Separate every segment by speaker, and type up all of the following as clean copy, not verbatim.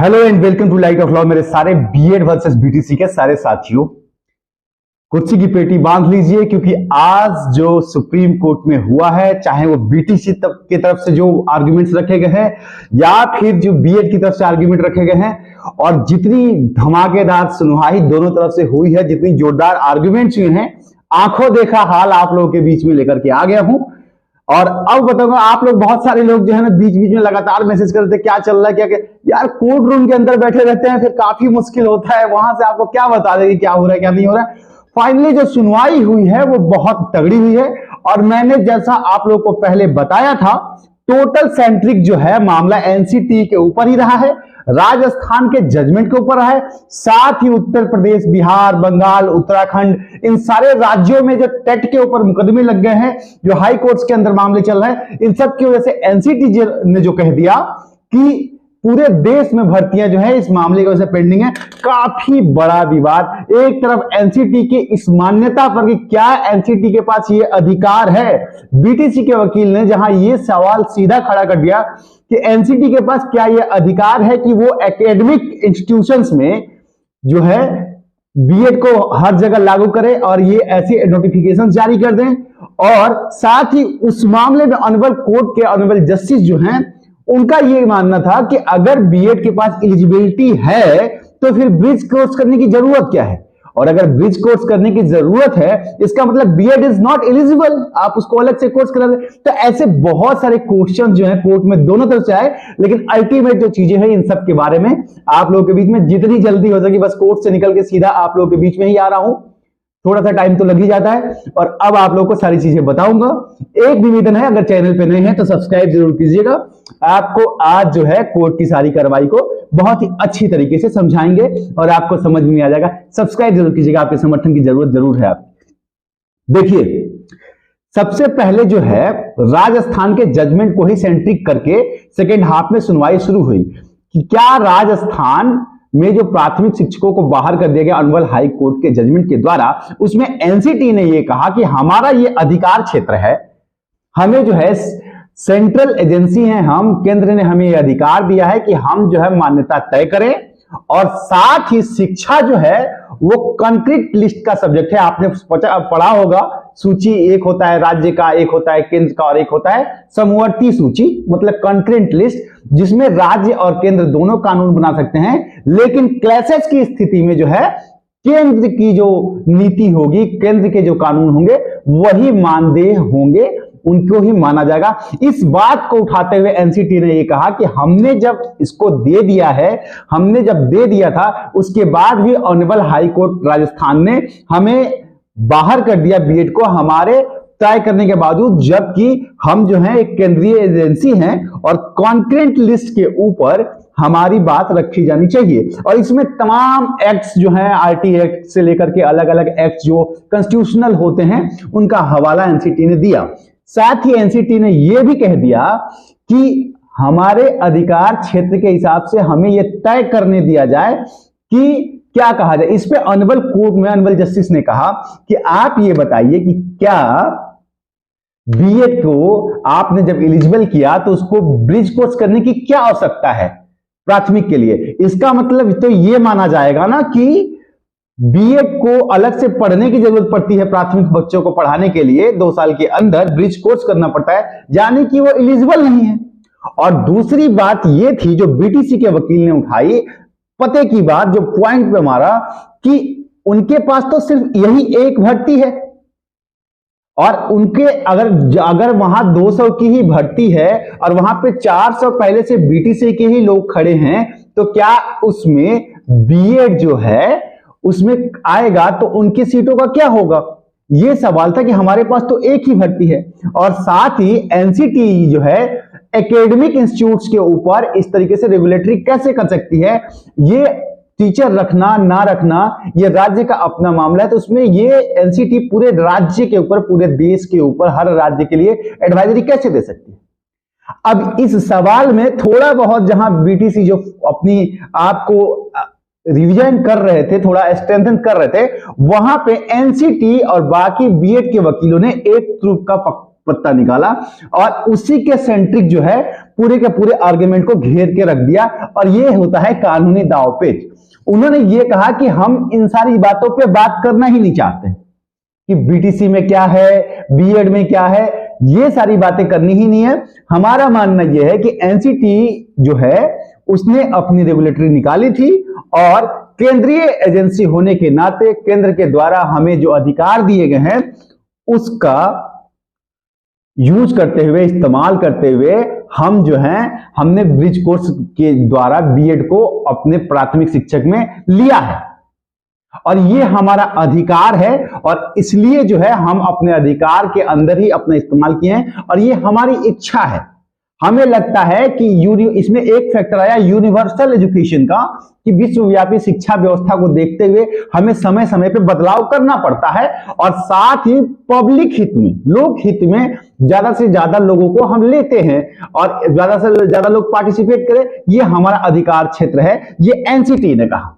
Speaker 1: Hello and welcome to light of law. मेरे सारे BEd versus BTC के सारे साथियों, कुर्सी की पेटी बांध लीजिए, क्योंकि आज जो सुप्रीम कोर्ट में हुआ है, चाहे वो बीटीसी की तरफ से जो आर्गुमेंट्स रखे गए हैं या फिर जो बीएड की तरफ से आर्गुमेंट रखे गए हैं, और जितनी धमाकेदार सुनवाई दोनों तरफ से हुई है, जितनी जोरदार आर्गुमेंट्स हुए हैं, आंखों देखा हाल आप लोगों के बीच में लेकर के आ गया हूं। और अब बताऊंगा, आप लोग बहुत सारे लोग जो है ना बीच बीच में लगातार मैसेज करते हैं क्या चल रहा है, क्या क्या। यार कोर्ट रूम के अंदर बैठे रहते हैं, फिर काफी मुश्किल होता है वहां से आपको क्या बता दें क्या हो रहा है क्या नहीं हो रहा है। फाइनली जो सुनवाई हुई है वो बहुत तगड़ी हुई है, और मैंने जैसा आप लोग को पहले बताया था, टोटल सेंट्रिक जो है मामला एनसीटी के ऊपर ही रहा है, राजस्थान के जजमेंट के ऊपर है। साथ ही उत्तर प्रदेश, बिहार, बंगाल, उत्तराखंड, इन सारे राज्यों में जो टेट के ऊपर मुकदमे लग गए हैं, जो हाई कोर्ट्स के अंदर मामले चल रहे हैं, इन सब की वजह से एनसीटी ने जो कह दिया कि पूरे देश में भर्तियां जो है इस मामले की वजह से पेंडिंग है। काफी बड़ा विवाद। एक तरफ एनसीटी की इस मान्यता पर कि क्या एनसीटी के पास ये अधिकार है, बीटीसी के वकील ने जहां ये सवाल सीधा खड़ा कर दिया कि एनसीटी के पास क्या ये अधिकार है कि वो एकेडमिक इंस्टीट्यूशंस में जो है बीएड को हर जगह लागू करे और ये ऐसी नोटिफिकेशन जारी कर दें। और साथ ही उस मामले में ऑनरेबल कोर्ट के ऑनरेबल जस्टिस जो हैं, उनका यह मानना था कि अगर बीएड के पास एलिजिबिलिटी है तो फिर ब्रिज कोर्स करने की जरूरत क्या है, और अगर ब्रिज कोर्स करने की जरूरत है इसका मतलब बीएड इज नॉट एलिजिबल, आप उसको अलग से कोर्स करा दें। तो ऐसे बहुत सारे क्वेश्चन जो है कोर्ट में दोनों तरफ से आए, लेकिन अल्टीमेट जो चीजें हैं इन सब के बारे में आप लोगों के बीच में जितनी जल्दी हो सके बस कोर्ट से निकल के सीधा आप लोगों के बीच में ही आ रहा हूं। थोड़ा सा टाइम तो लग ही जाता है, और अब आप लोगों को सारी चीजें बताऊंगा। एक निवेदन है, अगर चैनल पे नए हैं तो सब्सक्राइब जरूर कीजिएगा। आपको आज जो है कोर्ट की सारी कार्रवाई को बहुत ही अच्छी तरीके से समझाएंगे और आपको समझ में आ जाएगा। सब्सक्राइब जरूर कीजिएगा, आपके समर्थन की जरूरत जरूर है। आप देखिए, सबसे पहले जो है राजस्थान के जजमेंट को ही सेंट्रिक करके सेकेंड हाफ में सुनवाई शुरू हुई कि क्या राजस्थान में जो प्राथमिक शिक्षकों को बाहर कर दिया गया ऑनरेबल हाई कोर्ट के जजमेंट के द्वारा, उसमें एनसीटी ने यह कहा कि हमारा ये अधिकार क्षेत्र है, हमें जो है सेंट्रल एजेंसी है, हम केंद्र ने हमें यह अधिकार दिया है कि हम जो है मान्यता तय करें। और साथ ही शिक्षा जो है वो कंक्रीट लिस्ट का सब्जेक्ट है। आपने पढ़ा होगा, सूची एक होता है राज्य का, एक होता है केंद्र का, और एक होता है समवर्ती सूची, मतलब कंक्रीट लिस्ट, जिसमें राज्य और केंद्र दोनों कानून बना सकते हैं। लेकिन क्लैशेस की स्थिति में जो है केंद्र की जो नीति होगी, केंद्र के जो कानून होंगे वही मानदेय होंगे, उनको ही माना जाएगा। इस बात को उठाते हुए एनसीटी ने यह कहा कि हमने जब इसको दे दिया है, हमने जब दे दिया था उसके बाद भी ऑनरेबल हाई कोर्ट राजस्थान ने हमें बाहर कर दिया बीएड को, हमारे तय करने के बावजूद, जबकि हम जो है एक केंद्रीय एजेंसी हैं और कॉन्क्रीट लिस्ट के ऊपर हमारी बात रखी जानी चाहिए। और इसमें तमाम एक्ट्स जो हैं, आरटी एक्ट से लेकर के अलग अलग एक्ट जो कॉन्स्टिट्यूशनल होते हैं, उनका हवाला एनसीटी ने दिया। साथ ही एनसीटी ने यह भी कह दिया कि हमारे अधिकार क्षेत्र के हिसाब से हमें यह तय करने दिया जाए कि क्या कहा जाए। इस पे ऑनरेबल कोर्ट में ऑनरेबल जस्टिस ने कहा कि आप ये बताइए कि क्या बीएड को आपने जब एलिजिबल किया तो उसको ब्रिज कोर्स करने की क्या आवश्यकता है प्राथमिक के लिए। इसका मतलब तो यह माना जाएगा ना कि बीएड को अलग से पढ़ने की जरूरत पड़ती है, प्राथमिक बच्चों को पढ़ाने के लिए 2 साल के अंदर ब्रिज कोर्स करना पड़ता है, यानी कि वो एलिजिबल नहीं है। और दूसरी बात ये थी जो बीटीसी के वकील ने उठाई, पते की बात, जो पॉइंट पे मारा कि उनके पास तो सिर्फ यही एक भर्ती है, और उनके अगर वहां 200 की ही भर्ती है और वहां पे 400 पहले से बीटीसी के ही लोग खड़े हैं, तो क्या उसमें बीएड जो है उसमें आएगा तो उनकी सीटों का क्या होगा। यह सवाल था कि हमारे पास तो एक ही भर्ती है। और साथ ही एनसीटी जो है एकेडमिक इंस्टीट्यूट्स के ऊपर इस तरीके से रेगुलेटरी कैसे कर सकती है। ये टीचर रखना ना रखना ये राज्य का अपना मामला है, तो उसमें ये एनसीटी पूरे राज्य के ऊपर, पूरे देश के ऊपर, हर राज्य के लिए एडवाइजरी कैसे दे सकती है। अब इस सवाल में थोड़ा बहुत जहां बीटीसी जो अपनी आपको रिवीजन कर रहे थे, थोड़ा स्ट्रेंथन कर रहे थे, वहां पे एनसीटी और बाकी बीएड के वकीलों ने एक ट्रूप का पत्ता निकाला और उसी के सेंट्रिक जो है पूरे के पूरे आर्गुमेंट को घेर के रख दिया, और ये होता है कानूनी दांवपेच। उन्होंने ये कहा कि हम इन सारी बातों पे बात करना ही नहीं चाहते कि बीटीसी में क्या है, बीएड में क्या है, ये सारी बातें करनी ही नहीं है। हमारा मानना यह है कि एनसीटी जो है उसने अपनी रेगुलेटरी निकाली थी, और केंद्रीय एजेंसी होने के नाते केंद्र के द्वारा हमें जो अधिकार दिए गए हैं उसका यूज करते हुए, इस्तेमाल करते हुए हम जो हैं हमने ब्रिज कोर्स के द्वारा बीएड को अपने प्राथमिक शिक्षक में लिया है, और ये हमारा अधिकार है, और इसलिए जो है हम अपने अधिकार के अंदर ही अपना इस्तेमाल किए हैं, और ये हमारी इच्छा है। हमें लगता है कि इसमें एक फैक्टर आया यूनिवर्सल एजुकेशन का, कि विश्वव्यापी शिक्षा व्यवस्था को देखते हुए हमें समय समय पे बदलाव करना पड़ता है, और साथ ही पब्लिक हित में, लोक हित में ज्यादा से ज्यादा लोगों को हम लेते हैं और ज्यादा से ज्यादा लोग पार्टिसिपेट करें, ये हमारा अधिकार क्षेत्र है, ये एनसीटी ने कहा।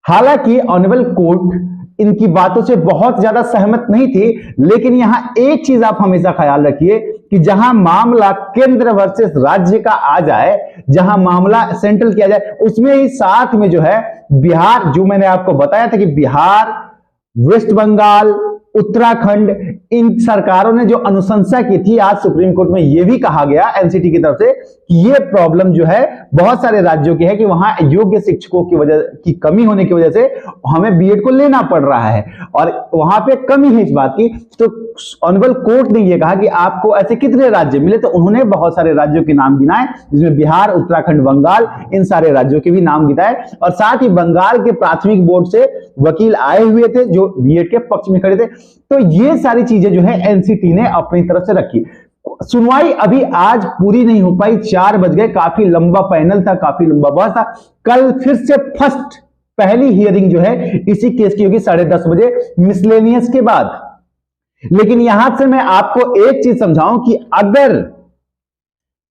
Speaker 1: हालांकि ऑनरेबल कोर्ट इनकी बातों से बहुत ज्यादा सहमत नहीं थी, लेकिन यहां एक चीज आप हमेशा ख्याल रखिए कि जहां मामला केंद्र वर्सेस राज्य का आ जाए, जहां मामला सेंट्रल किया जाए, उसमें ही साथ में जो है बिहार, जो मैंने आपको बताया था कि बिहार, वेस्ट बंगाल, उत्तराखंड, इन सरकारों ने जो अनुशंसा की थी, आज सुप्रीम कोर्ट में यह भी कहा गया एनसीटी की तरफ से कि यह प्रॉब्लम जो है बहुत सारे राज्यों की है कि वहां योग्य शिक्षकों की वजह की कमी होने की वजह से हमें बीएड को लेना पड़ रहा है, और वहां पे कमी है इस बात की। तो ऑनरेबल कोर्ट ने यह कहा कि आपको ऐसे कितने राज्य मिले, तो उन्होंने बहुत सारे राज्यों के नाम गिनाए, जिसमें बिहार, उत्तराखंड, बंगाल, इन सारे राज्यों के भी नाम गिनाए, और साथ ही बंगाल के प्राथमिक बोर्ड से वकील आए हुए थे जो बीएड के पक्ष में खड़े थे। तो ये सारी चीजें जो है एनसीटी ने अपनी तरफ से रखी। सुनवाई अभी आज पूरी नहीं हो पाई, 4 बज गए, काफी लंबा पैनल था, काफी लंबा बहस था। कल फिर से पहली हियरिंग जो है इसी केस की होगी 10:30 बजे मिसलेनियस के बाद। लेकिन यहां से मैं आपको एक चीज समझाऊं कि अगर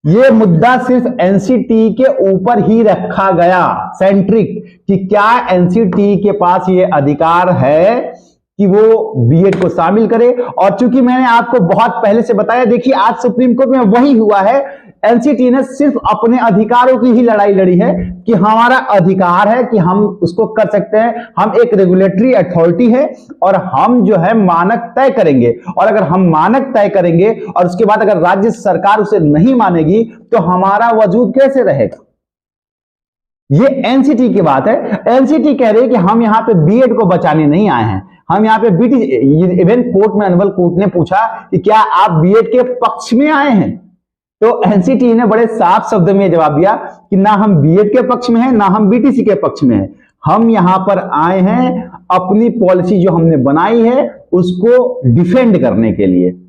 Speaker 1: यह मुद्दा सिर्फ एनसीटी के ऊपर ही रखा गया, सेंट्रिक, कि क्या एनसीटी के पास यह अधिकार है कि वो बीएड को शामिल करे, और चूंकि मैंने आपको बहुत पहले से बताया, देखिए आज सुप्रीम कोर्ट में वही हुआ है, एनसीटी ने सिर्फ अपने अधिकारों की ही लड़ाई लड़ी है कि हमारा अधिकार है कि हम उसको कर सकते हैं, हम एक रेगुलेटरी अथॉरिटी है और हम जो है मानक तय करेंगे, और अगर हम मानक तय करेंगे और उसके बाद अगर राज्य सरकार उसे नहीं मानेगी तो हमारा वजूद कैसे रहेगा। ये एनसीटी की बात है। एनसीटी कह रही है कि हम यहां पे बीएड को बचाने नहीं आए हैं, हम यहाँ पे इवन कोर्ट में ऑनरेबल कोर्ट ने पूछा कि क्या आप बीएड के पक्ष में आए हैं, तो एनसीटी ने बड़े साफ शब्द में जवाब दिया कि ना हम बीएड के पक्ष में हैं, ना हम बीटीसी के पक्ष में हैं, हम यहां पर आए हैं अपनी पॉलिसी जो हमने बनाई है उसको डिफेंड करने के लिए,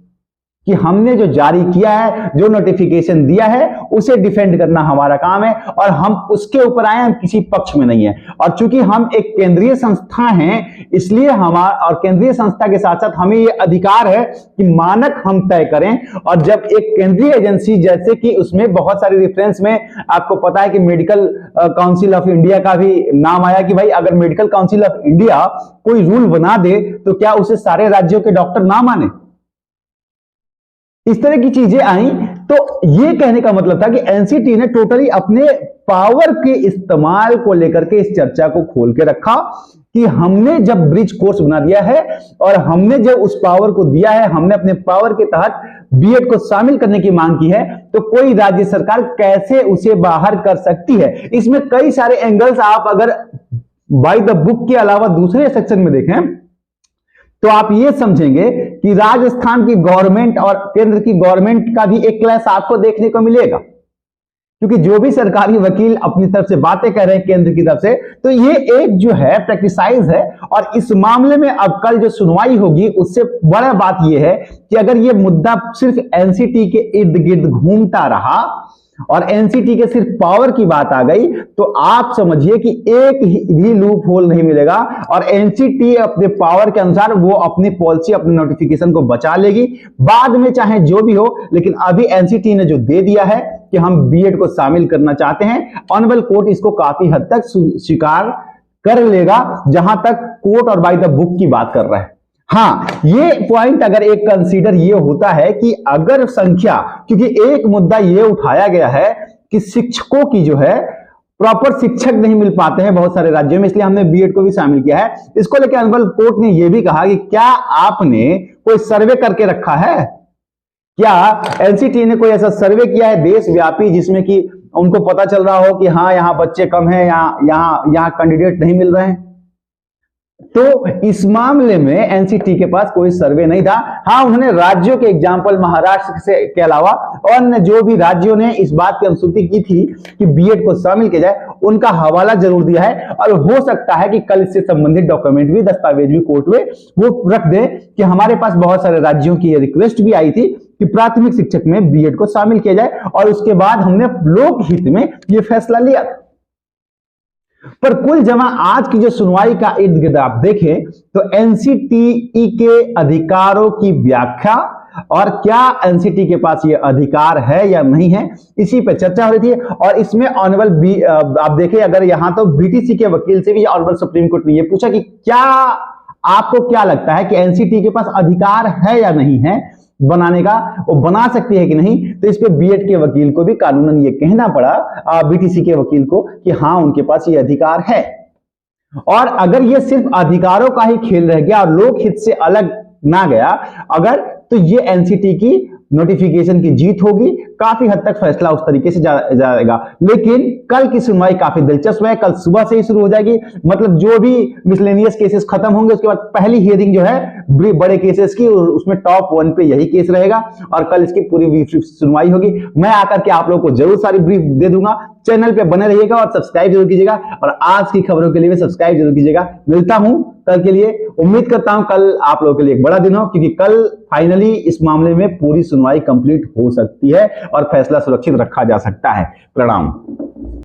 Speaker 1: कि हमने जो जारी किया है, जो नोटिफिकेशन दिया है, उसे डिफेंड करना हमारा काम है, और हम उसके ऊपर आए, हम किसी पक्ष में नहीं है। और चूंकि हम एक केंद्रीय संस्था हैं, इसलिए हमारा, और केंद्रीय संस्था के साथ साथ हमें यह अधिकार है कि मानक हम तय करें। और जब एक केंद्रीय एजेंसी, जैसे कि उसमें बहुत सारे रेफरेंस में आपको पता है कि मेडिकल काउंसिल ऑफ इंडिया का भी नाम आया कि भाई अगर मेडिकल काउंसिल ऑफ इंडिया कोई रूल बना दे तो क्या उसे सारे राज्यों के डॉक्टर ना माने, इस तरह की चीजें आई। तो ये कहने का मतलब था कि एनसीटी ने टोटली अपने पावर के इस्तेमाल को लेकर के इस चर्चा को खोल के रखा कि हमने जब ब्रिज कोर्स बना दिया है और हमने जब उस पावर को दिया है, हमने अपने पावर के तहत बीएड को शामिल करने की मांग की है, तो कोई राज्य सरकार कैसे उसे बाहर कर सकती है। इसमें कई सारे एंगल्स आप अगर बाय द बुक के अलावा दूसरे सेक्शन में देखें तो आप ये समझेंगे कि राजस्थान की गवर्नमेंट और केंद्र की गवर्नमेंट का भी एक क्लैश आपको देखने को मिलेगा, क्योंकि जो भी सरकारी वकील अपनी तरफ से बातें कर रहे हैं केंद्र की तरफ से, तो ये एक जो है प्रैक्टिसाइज है। और इस मामले में अब कल जो सुनवाई होगी उससे बड़ा बात यह है कि अगर ये मुद्दा सिर्फ एनसीटी के इर्द गिर्द घूमता रहा और एनसीटी के सिर्फ पावर की बात आ गई, तो आप समझिए कि एक भी लूप होल नहीं मिलेगा, और एनसीटी अपने पावर के अनुसार वो अपनी पॉलिसी, अपने नोटिफिकेशन को बचा लेगी बाद में, चाहे जो भी हो। लेकिन अभी एनसीटी ने जो दे दिया है कि हम बीएड को शामिल करना चाहते हैं, ऑनरेबल कोर्ट इसको काफी हद तक स्वीकार कर लेगा, जहां तक कोर्ट और बाय द बुक की बात कर रहा है। हाँ, ये पॉइंट अगर एक कंसीडर ये होता है कि अगर संख्या, क्योंकि एक मुद्दा ये उठाया गया है कि शिक्षकों की जो है प्रॉपर शिक्षक नहीं मिल पाते हैं बहुत सारे राज्यों में, इसलिए हमने बीएड को भी शामिल किया है। इसको लेकर ऑनरेबल कोर्ट ने यह भी कहा कि क्या आपने कोई सर्वे करके रखा है, क्या एनसीटी ने कोई ऐसा सर्वे किया है देशव्यापी जिसमें कि उनको पता चल रहा हो कि हाँ यहां बच्चे कम हैं, यहां कैंडिडेट नहीं मिल रहे हैं। तो इस मामले में एनसीटी के पास कोई सर्वे नहीं था। हाँ, उन्होंने राज्यों के एग्जाम्पल महाराष्ट्र से के अलावा अन्य जो भी राज्यों ने इस बात की अनुशुति की थी कि बीएड को शामिल किया जाए, उनका हवाला जरूर दिया है। और हो सकता है कि कल इससे संबंधित डॉक्यूमेंट भी, दस्तावेज भी कोर्ट में वो रख दे कि हमारे पास बहुत सारे राज्यों की रिक्वेस्ट भी आई थी कि प्राथमिक शिक्षक में बीएड को शामिल किया जाए, और उसके बाद हमने लोकहित में यह फैसला लिया। पर कुल जमा आज की जो सुनवाई का इर्द गिर्द आप देखें तो एनसीटीई के अधिकारों की व्याख्या और क्या एनसीटी के पास ये अधिकार है या नहीं है, इसी पे चर्चा हो रही थी। और इसमें ऑनरेबल आप देखें, अगर यहां तो बीटीसी के वकील से भी ऑनरेबल सुप्रीम कोर्ट ने ये पूछा कि क्या आपको क्या लगता है कि एनसीटी के पास अधिकार है या नहीं है बनाने का, वो बना सकती है कि नहीं। तो इस पे बीएड के वकील को भी कानूनन ये कहना पड़ा बीटीसी के वकील को कि हाँ उनके पास ये अधिकार है। और अगर ये सिर्फ अधिकारों का ही खेल रह गया और लोकहित से अलग ना गया अगर, तो ये एनसीटी की नोटिफिकेशन की जीत होगी, काफी हद तक फैसला उस तरीके से जाएगा। लेकिन कल की सुनवाई काफी दिलचस्प है, कल सुबह से ही शुरू हो जाएगी। मतलब जो भी मिसलेनियस केसेस खत्म होंगे उसके बाद पहली हियरिंग जो है बड़े केसेस की, उसमें टॉप 1 पे यही केस रहेगा और कल इसकी पूरी सुनवाई होगी। मैं आकर के आप लोगों को जरूर सारी ब्रीफ दे दूंगा। चैनल पे बने रहिएगा और सब्सक्राइब जरूर कीजिएगा, और आज की खबरों के लिए भी सब्सक्राइब जरूर कीजिएगा। मिलता हूं कल के लिए, उम्मीद करता हूं कल आप लोगों के लिए एक बड़ा दिन हो, क्योंकि कल फाइनली इस मामले में पूरी सुनवाई कंप्लीट हो सकती है और फैसला सुरक्षित रखा जा सकता है। प्रणाम।